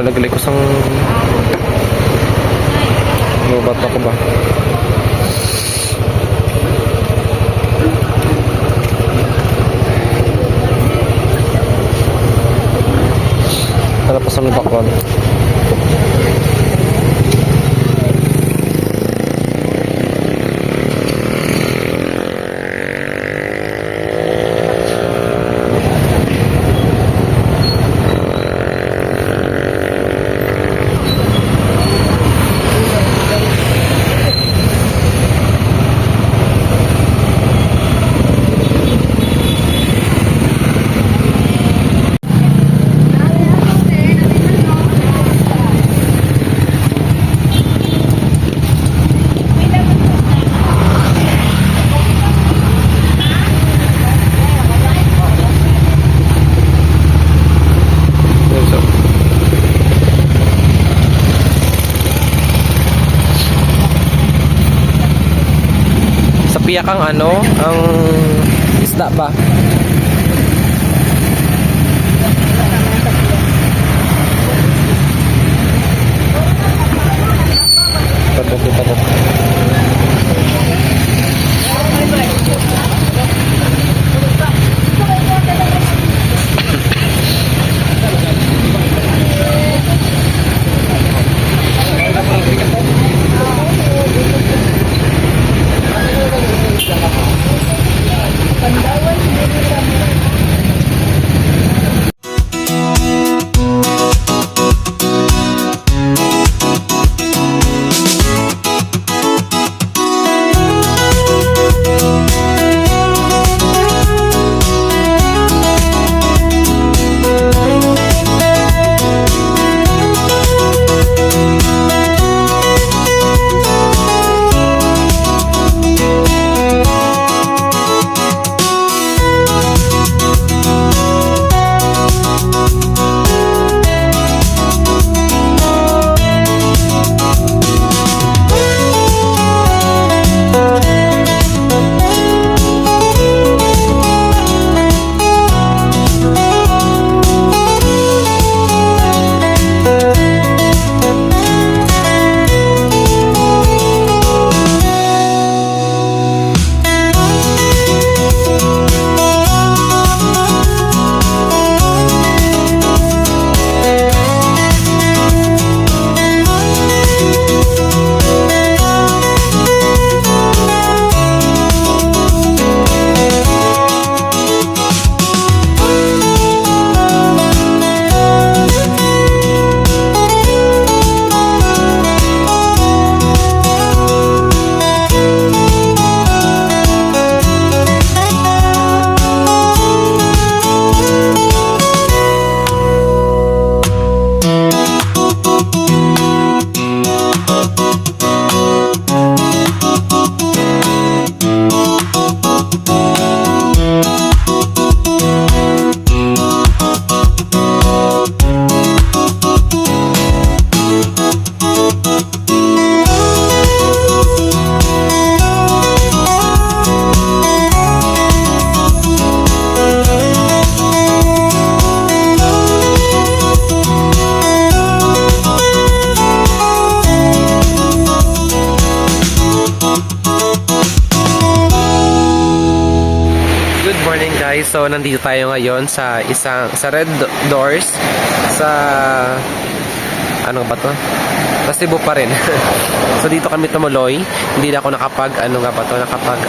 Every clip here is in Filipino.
nalaglay ko sang lubat ako ba. Para pa sa lubakon. Piyak ang ano, ang isda ba? Pagkakita ko. So nandito tayo ngayon sa Red Doors sa ano ba to? Sa Cebu pa rin. So dito kami tumuloy. Hindi na ako nakapag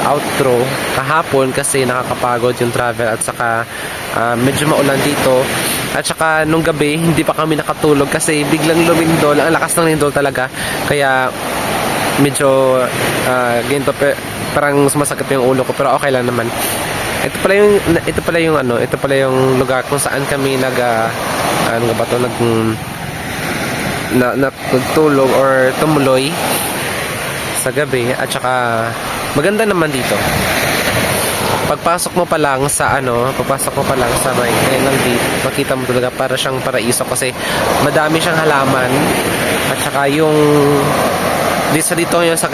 outro kahapon kasi nakakapagod yung travel at saka medyo maulan dito. At saka nung gabi hindi pa kami nakatulog kasi biglang lumindol. Ang lakas ng lindol talaga. Kaya medyo ganito parang sumasakit yung ulo ko pero okay lang naman. Ito pala yung lugar kung saan kami nagtulog or tumuloy sa gabi at saka maganda naman dito. Pagpasok mo pa lang sa may NLD, makita mo talaga para siyang paraiso kasi madami siyang halaman at saka yung dito yung sa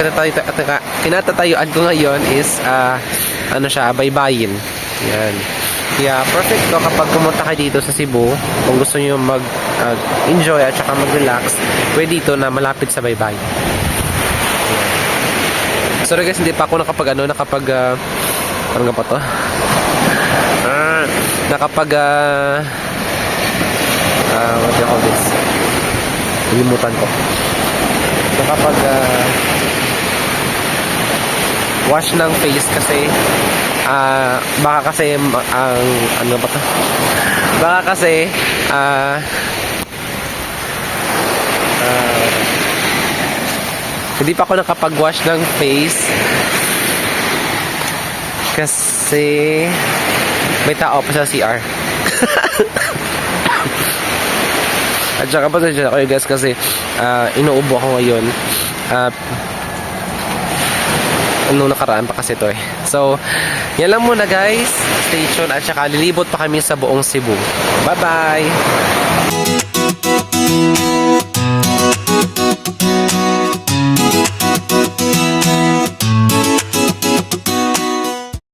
kinatatayuan ko ngayon is baybayin. Yan. Yeah, perfect to kapag pumunta ka dito sa Cebu. Kung gusto niyo mag-enjoy at saka mag-relax, pwede dito na malapit sa Baybay. Sorry guys, hindi pa ako ano nga pa to? What do you call this? Limutan ko. Wash ng face kasi baka kasi ano ba to? Baka kasi hindi pa ako nakapag-wash ng face kasi may tao pa sa CR. At saka pasensya na kayo guys kasi inuubo ako ngayon. Nung nakaraan pa kasi ito eh. So, yan lang muna guys. Stay tuned at saka lilibot pa kami sa buong Cebu. Bye-bye!